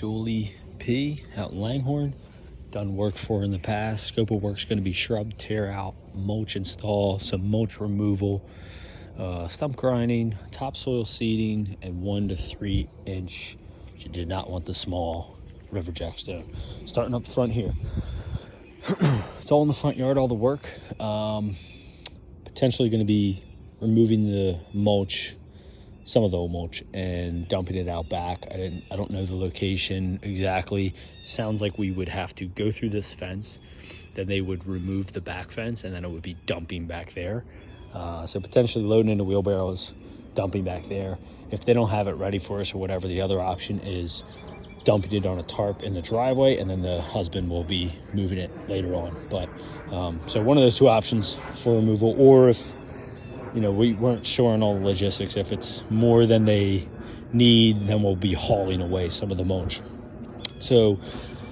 Julie P out in Langhorne. Done work for her in the past. Scope of work's going to be shrub tear out, mulch install, some mulch removal, stump grinding, topsoil seeding, and 1 to 3 inch. She did not want the small river jack stone. Starting up front here. It's all in the front yard, all the work. Potentially going to be removing the mulch, some of the old mulch, and dumping it out back. I don't know the location exactly. Sounds like we would have to go through this fence, then they would remove the back fence, and then it would be dumping back there. So potentially loading into wheelbarrows, dumping back there. If they don't have it ready for us or whatever, the other option is dumping it on a tarp in the driveway, and then the husband will be moving it later on. But so one of those two options for removal, or if we weren't sure on all the logistics, if it's more than they need, then we'll be hauling away some of the mulch. So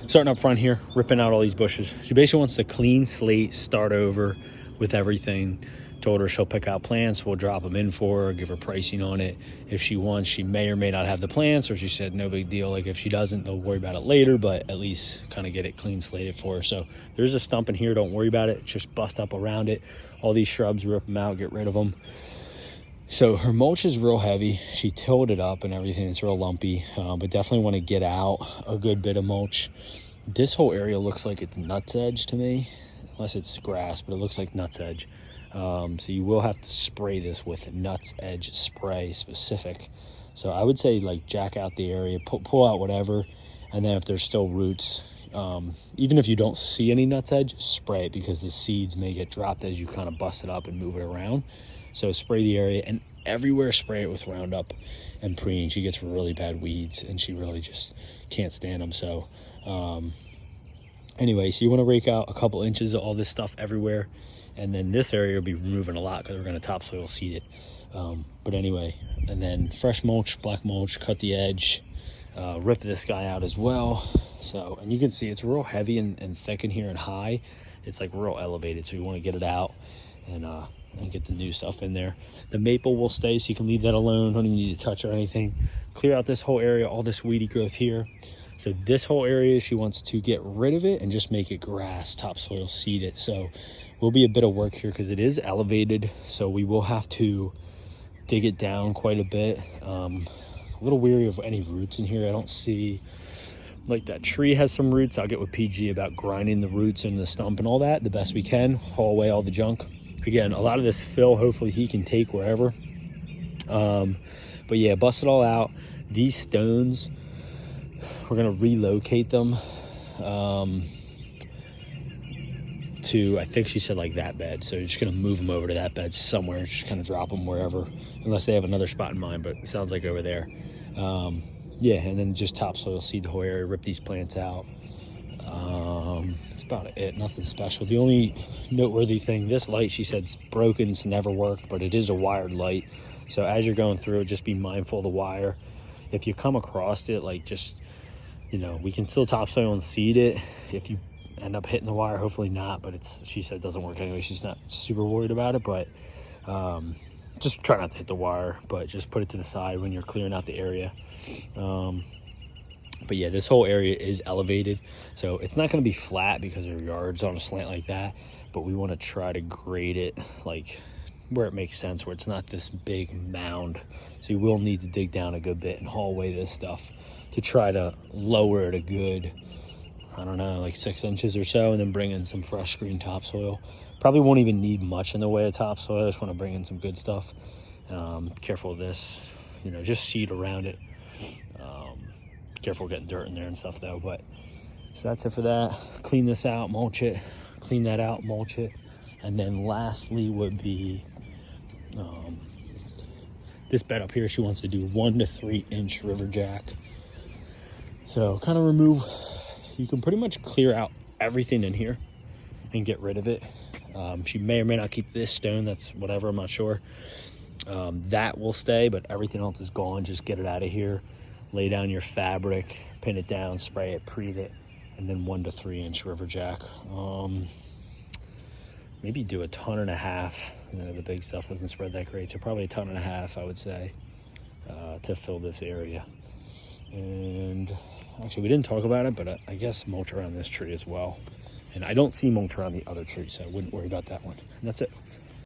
starting up front here, ripping out all these bushes. She basically wants a clean slate, start over with everything. Told her she'll pick out plants, we'll drop them in for her, give her pricing on it. If she wants, she may or may not have the plants, or she said no big deal. Like if she doesn't, they'll worry about it later, but at least kind of get it clean slated for her. So there's a stump in here, don't worry about it, just bust up around it. All these shrubs, rip them out, get rid of them. So her mulch is real heavy. She tilled it up and everything, it's real lumpy, but definitely want to get out a good bit of mulch. This whole area looks like it's nuts edge to me, unless it's grass, but it looks like nuts edge. So you will have to spray this with nuts edge spray specific. So I would say like jack out the area, pull out whatever, and then if there's still roots, even if you don't see any nuts edge, spray it, because the seeds may get dropped as you kind of bust it up and move it around. So spray the area, and everywhere spray it with Roundup and preen. She gets really bad weeds and she really just can't stand them. So anyway, so you want to rake out a couple inches of all this stuff everywhere. And then this area will be removing a lot because we're going to topsoil seed it. But anyway, and then fresh mulch, black mulch, cut the edge, rip this guy out as well. So, and you can see it's real heavy and thick in here and high. It's like real elevated, so you want to get it out and get the new stuff in there. The maple will stay, so you can leave that alone. Don't even need to touch or anything. Clear out this whole area, all this weedy growth here. So this whole area, she wants to get rid of it and just make it grass, topsoil seed it. So will be a bit of work here because it is elevated, so we will have to dig it down quite a bit. A little weary of any roots in here. I don't see, like that tree has some roots. I'll get with PG about grinding the roots and the stump and all that the best we can, haul away all the junk. Again, a lot of this fill, hopefully he can take wherever. But yeah, bust it all out. These stones, we're gonna relocate them to, I think she said like that bed. So you're just gonna move them over to that bed somewhere, just kind of drop them wherever, unless they have another spot in mind, but it sounds like over there. Yeah, and then just topsoil seed the whole area, rip these plants out. That's about it, nothing special. The only noteworthy thing, this light, she said, is broken, it's never worked, but it is a wired light. So as you're going through it, just be mindful of the wire. If you come across it, like just, we can still topsoil and seed it. If you end up hitting the wire, hopefully not, but she said it doesn't work anyway. She's not super worried about it, but just try not to hit the wire, but just put it to the side when you're clearing out the area. But yeah, this whole area is elevated, so it's not going to be flat because our yard's on a slant like that, but we want to try to grade it like where it makes sense, where it's not this big mound. So you will need to dig down a good bit and haul away this stuff to try to lower it a good, I don't know, like 6 inches or so, and then bring in some fresh green topsoil. Probably won't even need much in the way of topsoil. I just want to bring in some good stuff. Careful of this, just seed around it. Careful getting dirt in there and stuff though. But so that's it for that. Clean this out, mulch it, clean that out, mulch it. And then lastly would be this bed up here. She wants to do 1 to 3 inch river jack. So kind of remove, you can pretty much clear out everything in here and get rid of it. She may or may not keep this stone, that's whatever, I'm not sure. That will stay, but everything else is gone. Just get it out of here. Lay down your fabric, pin it down, spray it, preen it, and then 1 to 3 inch river jack. Maybe do 1.5 tons. The big stuff doesn't spread that great, so probably 1.5 tons, I would say, to fill this area. And Actually, we didn't talk about it, but I guess mulch around this tree as well. And I don't see mulch around the other tree, so I wouldn't worry about that one. And that's it.